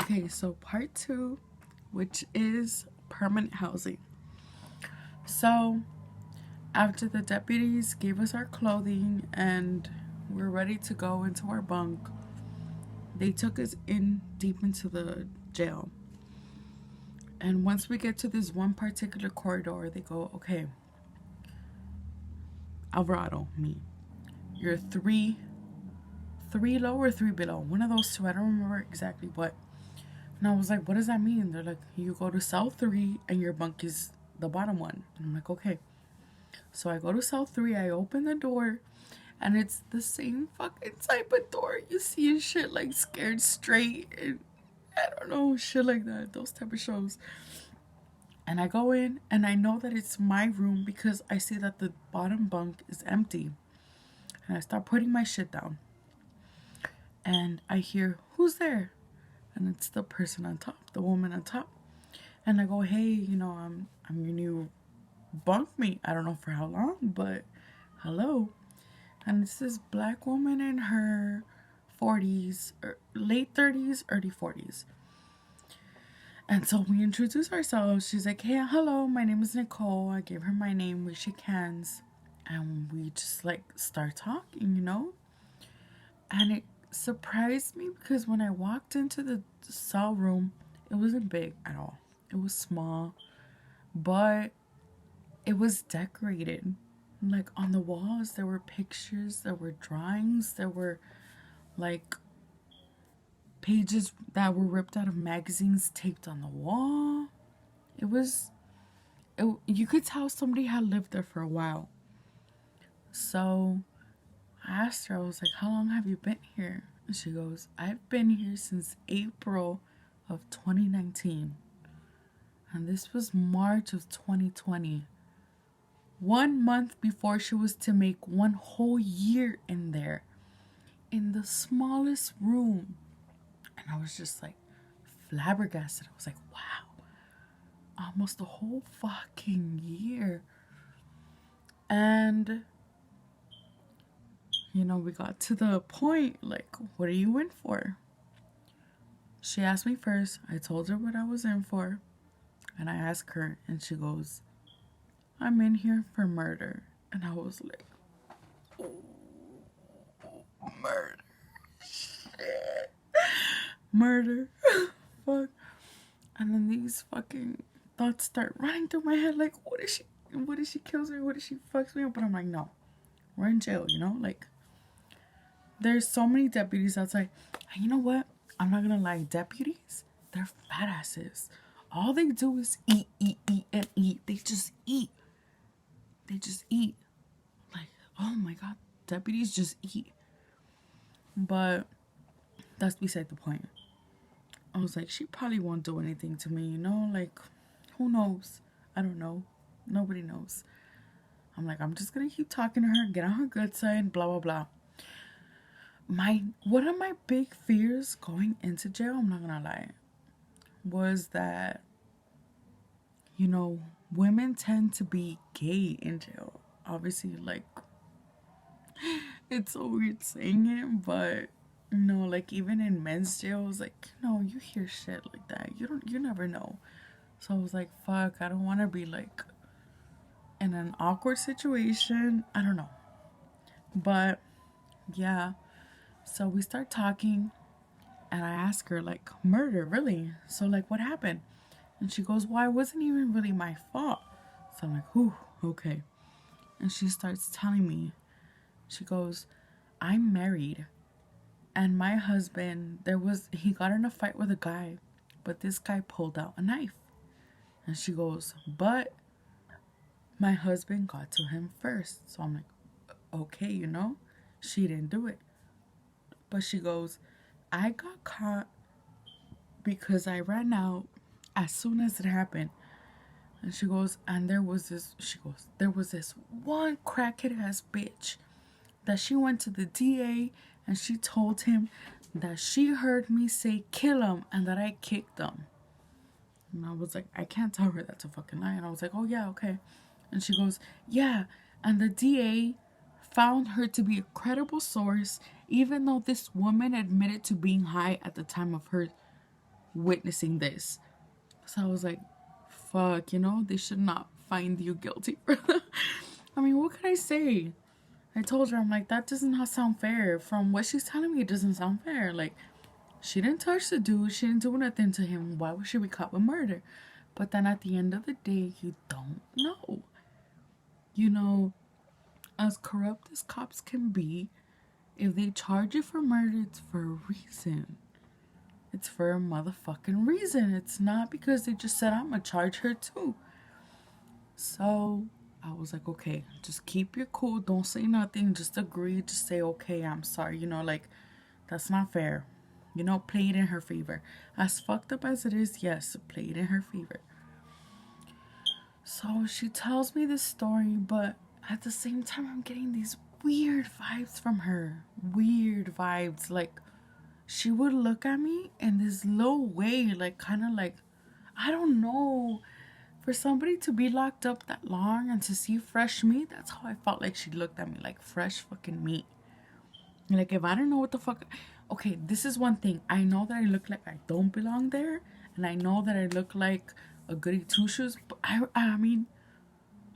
Okay, so part two, which is permanent housing. So, after the deputies gave us our clothing and we're ready to go into our bunk, they took us in deep into the jail. And once we get to this one particular corridor, they go, okay, Alvarado, me, you're three low or three below. One of those two, I don't remember exactly what. And I was like, what does that mean? They're like, you go to cell 3 and your bunk is the bottom one. And I'm like, okay. So I go to cell 3, I open the door, and it's the same fucking type of door you see in shit like Scared Straight and I don't know, shit like that, those type of shows. And I go in and I know that it's my room because I see that the bottom bunk is empty. And I start putting my shit down. And I hear, who's there? And it's the person on top, the woman on top. And I go, hey, I'm your new bunkmate. I don't know for how long, but hello. And it's this black woman in her 40s, or late 30s, early 40s. And so we introduce ourselves. She's like, hey, hello, my name is Nicole. I gave her my name. We shake hands. And we just like start talking, And it surprised me because when I walked into the cell room, it wasn't big at all. It was small, but it was decorated. Like on the walls, there were pictures, there were drawings, there were like pages that were ripped out of magazines taped on the wall. You could tell somebody had lived there for a while. So I asked her, I was like, how long have you been here? And she goes, I've been here since April of 2019. And this was March of 2020. 1 month before she was to make 1 whole year in there. In the smallest room. And I was just like flabbergasted. I was like, wow. Almost a whole fucking year. And we got to the point, like, what are you in for? She asked me first. I told her what I was in for. And I asked her, and she goes, I'm in here for murder. And I was like, oh, murder. Shit. Murder. Fuck. And then these fucking thoughts start running through my head, like, what if she kills me? What if she fucks me up? But I'm like, no. We're in jail, like, there's so many deputies outside. And you know what? I'm not gonna lie, deputies, they're fat asses. All they do is eat, and eat. They just eat. Like, oh my god, deputies just eat. But that's beside the point. I was like, she probably won't do anything to me, like, who knows? I don't know. Nobody knows. I'm like, I'm just gonna keep talking to her, get on her good side, blah, blah, blah. One of my big fears going into jail, I'm not gonna lie, was that, women tend to be gay in jail. Obviously, like, it's so weird saying it, but, like, even in men's jails, like, you hear shit like that. You never know. So I was like, fuck, I don't want to be, like, in an awkward situation. I don't know. But, yeah. So we start talking, and I ask her, like, murder, really? So, like, what happened? And she goes, well, it wasn't even really my fault. So I'm like, whew, okay. And she starts telling me, she goes, I'm married, and my husband, he got in a fight with a guy, but this guy pulled out a knife. And she goes, but my husband got to him first. So I'm like, okay, she didn't do it. But she goes, I got caught because I ran out as soon as it happened. And she goes, and there was this one crackhead ass bitch that she went to the DA and she told him that she heard me say kill him and that I kicked him. And I was like, I can't tell her that's a fucking lie. And I was like, oh yeah, okay. And she goes, yeah, and the DA found her to be a credible source, even though this woman admitted to being high at the time of her witnessing this. So I was like, fuck, you know, they should not find you guilty for that. I mean, what can I say? I told her, I'm like, that does not sound fair. From what she's telling me, it doesn't sound fair. Like, she didn't touch the dude. She didn't do nothing to him. Why would she be caught with murder? But then at the end of the day, you don't know. You know, as corrupt as cops can be, if they charge you for murder, it's for a reason. It's for a motherfucking reason. It's not because they just said, I'm gonna charge her too. So I was like, okay, just keep your cool. Don't say nothing. Just agree. Just say, okay, I'm sorry. You know, like, that's not fair. You know, play it in her favor. As fucked up as it is, yes, play it in her favor. So she tells me this story, but at the same time, I'm getting these weird vibes from her. Weird vibes. Like, she would look at me in this low way, like, kind of like, I don't know. For somebody to be locked up that long and to see fresh meat, that's how I felt like she looked at me, like fresh fucking meat. Like, if I don't know what the fuck... Okay, this is one thing. I know that I look like I don't belong there, and I know that I look like a goody two-shoes, but I mean,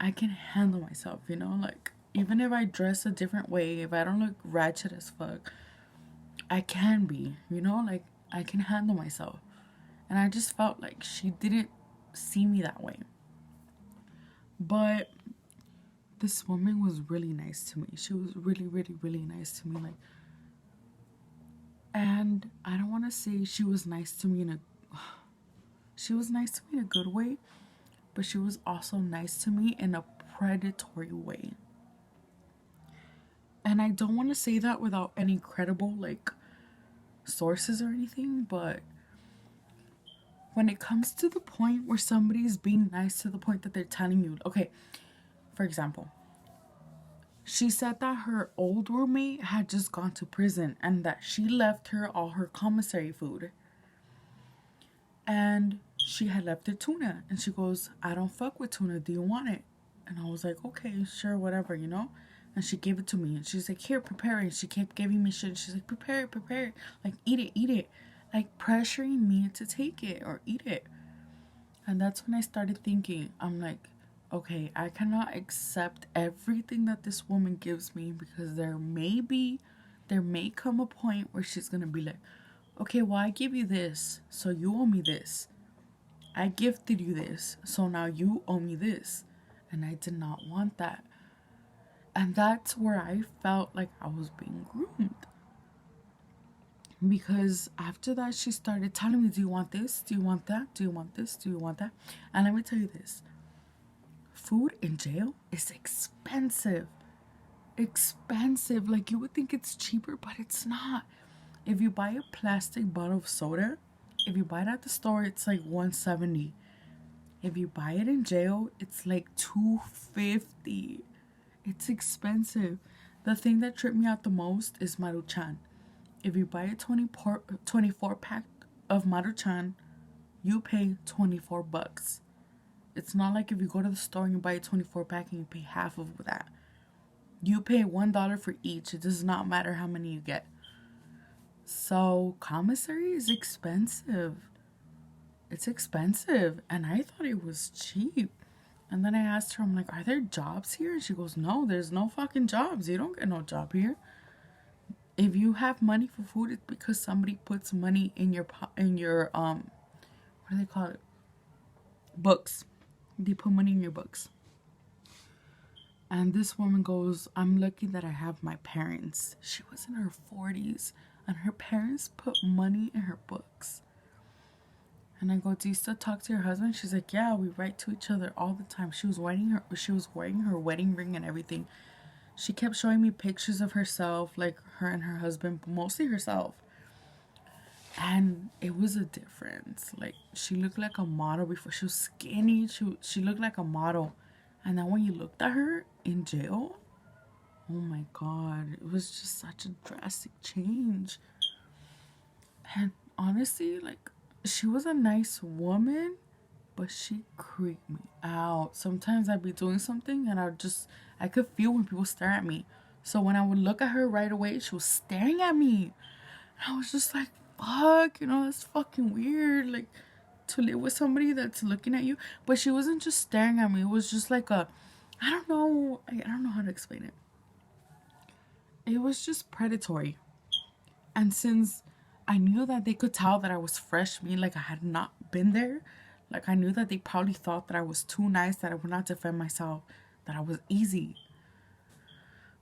I can handle myself, you know? Like, even if I dress a different way, if I don't look ratchet as fuck, I can be, you know? Like, I can handle myself. And I just felt like she didn't see me that way. But this woman was really nice to me. She was really, really, really nice to me. Like, and I don't want to say she was nice to me in a good way, but she was also nice to me in a predatory way. And I don't want to say that without any credible, like, sources or anything, but when it comes to the point where somebody's being nice to the point that they're telling you, okay, for example, she said that her old roommate had just gone to prison and that she left her all her commissary food. And she had left her tuna. And she goes, I don't fuck with tuna. Do you want it? And I was like, okay, sure, whatever, you know? And she gave it to me. And she's like, here, prepare it. And she kept giving me shit. She's like, prepare it. Like, eat it. Like, pressuring me to take it or eat it. And that's when I started thinking, I'm like, okay, I cannot accept everything that this woman gives me, because there may come a point where she's gonna be like, okay, well, I give you this, so you owe me this. I gifted you this, so now you owe me this. And I did not want that. And that's where I felt like I was being groomed. Because after that, she started telling me, do you want this? Do you want that? Do you want this? Do you want that? And let me tell you this. Food in jail is expensive. Expensive. Like, you would think it's cheaper, but it's not. If you buy a plastic bottle of soda, if you buy it at the store, it's like $1.70. If you buy it in jail, it's like $2.50. It's expensive. The thing that tripped me out the most is Maruchan. If you buy a 24 pack of Maruchan, you pay $24. It's not like if you go to the store and you buy a 24 pack and you pay half of that. You pay $1 for each. It does not matter how many you get. So commissary is expensive. It's expensive. And I thought it was cheap. And then I asked her, I'm like, are there jobs here? And she goes, no, there's no fucking jobs. You don't get no job here. If you have money for food, it's because somebody puts money in your what do they call it? Books. They put money in your books. And this woman goes, I'm lucky that I have my parents. She was in her 40s and her parents put money in her books. And I go, do you still talk to your husband? She's like, yeah, we write to each other all the time. She was wearing her wedding ring and everything. She kept showing me pictures of herself, like her and her husband, but mostly herself. And it was a difference. Like, she looked like a model before. She was skinny. She looked like a model. And then when you looked at her in jail, oh my God, it was just such a drastic change. And honestly, like, she was a nice woman, but she creeped me out. Sometimes I'd be doing something and I could feel when people stare at me. So when I would look at her right away, she was staring at me. And I was just like, fuck, you know, that's fucking weird. Like, to live with somebody that's looking at you. But she wasn't just staring at me. It was just like a, I don't know. I don't know how to explain it. It was just predatory. And since I knew that they could tell that I was fresh meat, like I had not been there, like I knew that they probably thought that I was too nice, that I would not defend myself, that I was easy.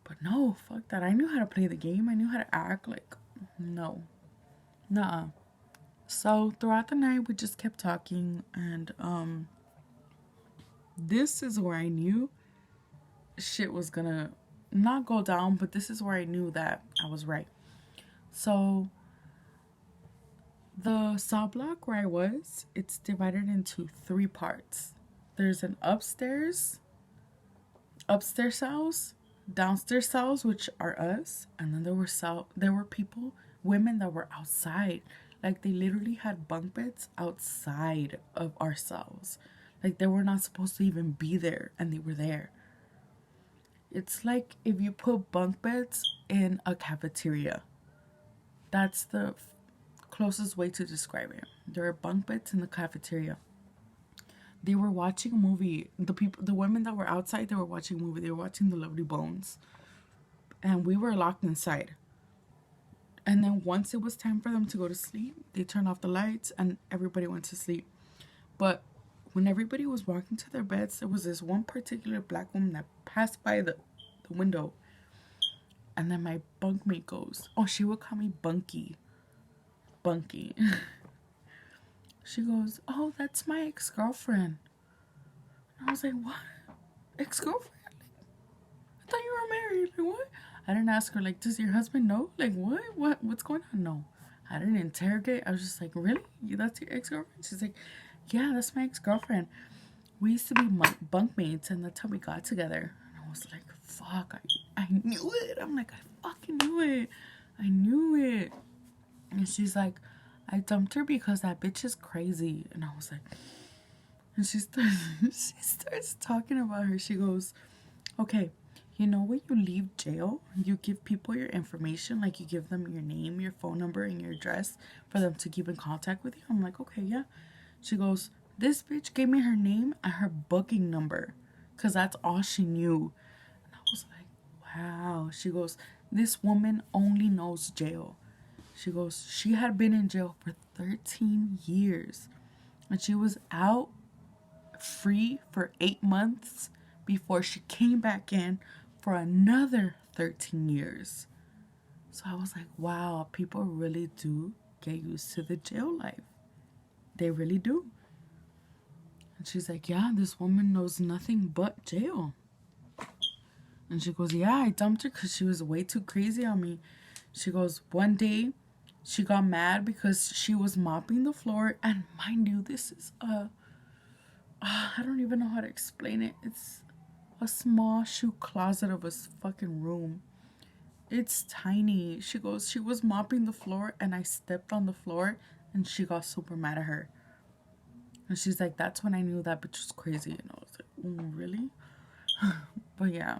But no, fuck that. I knew how to play the game. I knew how to act. Like, no. Nuh-uh. So throughout the night, we just kept talking. And this is where I knew shit was gonna not go down, but this is where I knew that I was right. So the cell block where I was, it's divided into 3 parts. There's an upstairs cells, downstairs cells, which are us, and then there were people, women that were outside. Like they literally had bunk beds outside of our cells. Like they were not supposed to even be there, and they were there. It's like if you put bunk beds in a cafeteria. That's the closest way to describe it. There are bunk beds in the cafeteria. They were watching a movie. The women that were outside, they were watching a movie. They were watching The Lovely Bones. And we were locked inside. And then once it was time for them to go to sleep, they turned off the lights and everybody went to sleep. But when everybody was walking to their beds, there was this one particular black woman that passed by the window. And then my bunkmate goes, oh, she would call me Bunky. She goes, oh, that's my ex-girlfriend. And I was like, what? Ex-girlfriend? I thought you were married. Like, what? I didn't ask her, like, does your husband know? Like, what? What's going on? No. I didn't interrogate. I was just like, really? That's your ex-girlfriend? She's like, yeah, that's my ex-girlfriend. We used to be bunkmates, and that's how we got together. And I was like, fuck, I knew it. I'm like, I fucking knew it. I knew it. And she's like, I dumped her because that bitch is crazy. And I was like, and she starts talking about her. She goes, okay, you know when you leave jail, you give people your information, like you give them your name, your phone number, and your address for them to keep in contact with you. I'm like, okay, yeah. She goes, this bitch gave me her name and her booking number because that's all she knew. And I was like, wow. She goes, this woman only knows jail. She goes, she had been in jail for 13 years. And she was out free for 8 months before she came back in for another 13 years. So I was like, wow, people really do get used to the jail life. They really do. And she's like, yeah, this woman knows nothing but jail. And she goes, yeah, I dumped her because she was way too crazy on me. She goes, one day she got mad because she was mopping the floor. And mind you, this is I don't even know how to explain it. It's a small shoe closet of a fucking room. It's tiny. She goes, she was mopping the floor and I stepped on the floor and she got super mad at her. And she's like, that's when I knew that bitch was crazy. And I was like, oh, really? But yeah.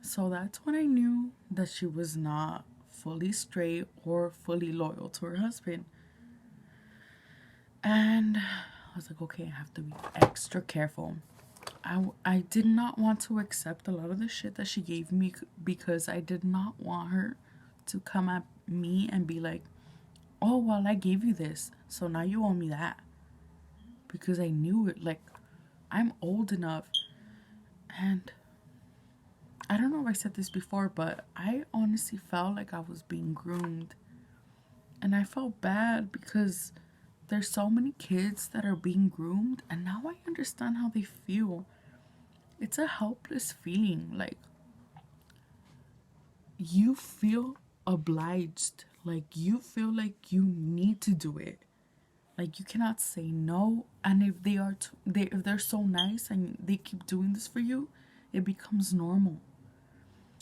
So that's when I knew that she was not fully straight or fully loyal to her husband. And I was like, okay, I have to be extra careful. I did not want to accept a lot of the shit that she gave me because I did not want her to come at me and be like, oh, well, I gave you this, so now you owe me that. Because I knew it. Like, I'm old enough. And I don't know if I said this before, but I honestly felt like I was being groomed. And I felt bad because there's so many kids that are being groomed. And now I understand how they feel. It's a helpless feeling. Like, you feel obliged. Like, you feel like you need to do it. Like, you cannot say no. And if if they're so nice and they keep doing this for you, it becomes normal.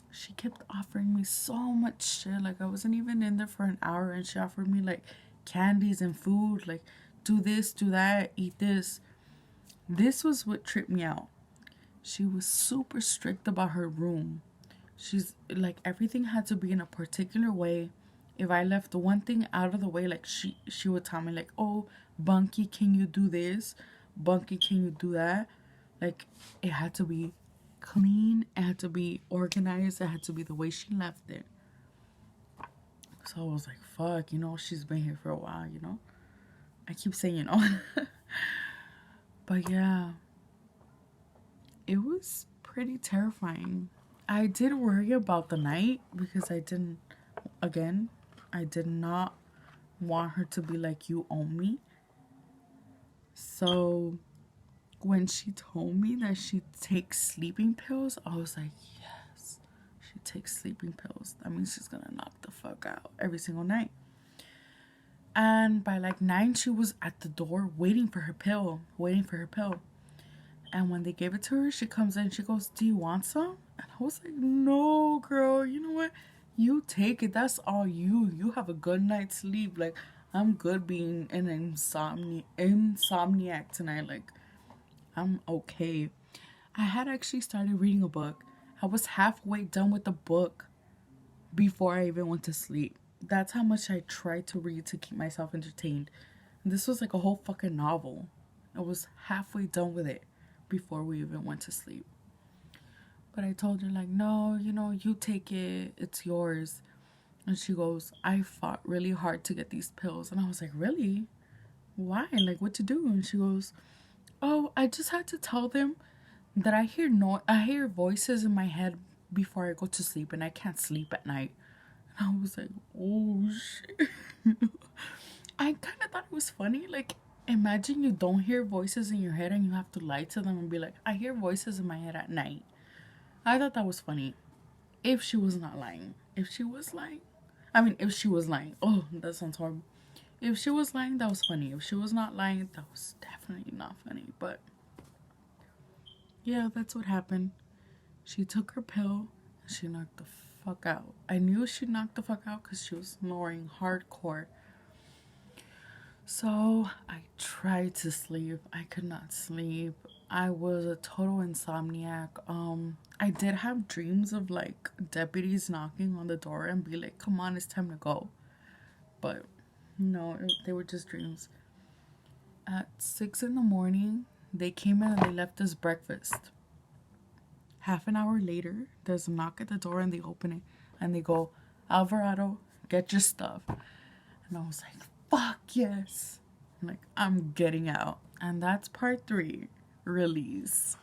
She kept offering me so much shit. Like, I wasn't even in there for an hour and she offered me like candies and food. Like, do this, do that, eat this. This was what tripped me out. She was super strict about her room. She's like, everything had to be in a particular way. If I left one thing out of the way, like she would tell me like, oh, Bunky, can you do this? Bunky, can you do that? Like, it had to be clean, it had to be organized, it had to be the way she left it. So I was like, fuck, you know, she's been here for a while, you know? I keep saying, you know. But yeah, it was pretty terrifying. I did worry about the night because I did not want her to be like, you own me. So when she told me that she takes sleeping pills, I was like, yes, she takes sleeping pills. That means she's gonna knock the fuck out every single night. And by like 9, she was at the door waiting for her pill. And when they gave it to her, she comes in, she goes, do you want some? And I was like, no, girl, you know what? You take it. That's all you. You have a good night's sleep. Like, I'm good being an insomniac tonight. Like, I'm okay. I had actually started reading a book. I was halfway done with the book before I even went to sleep. That's how much I tried to read to keep myself entertained. And this was like a whole fucking novel. I was halfway done with it before we even went to sleep. But I told her, like, no, you know, you take it. It's yours. And she goes, I fought really hard to get these pills. And I was like, really? Why? Like, what to do? And she goes, oh, I just had to tell them that I hear voices in my head before I go to sleep, and I can't sleep at night. And I was like, oh shit. I kind of thought it was funny. Like, imagine you don't hear voices in your head and you have to lie to them and be like, I hear voices in my head at night. I thought that was funny. If she was not lying. If she was lying. Oh, that sounds horrible. If she was lying, that was funny. If she was not lying, that was definitely not funny. But yeah, that's what happened. She took her pill and she knocked the fuck out. I knew she knocked the fuck out because she was snoring hardcore. So I tried to sleep. I could not sleep. I was a total insomniac. I did have dreams of like deputies knocking on the door and be like, come on, it's time to go. But no, they were just dreams. At 6 in the morning, they came in and they left us breakfast. Half an hour later, there's a knock at the door and they open it and they go, Alvarado, get your stuff. And I was like, fuck yes. I'm like, I'm getting out. And that's part 3, release.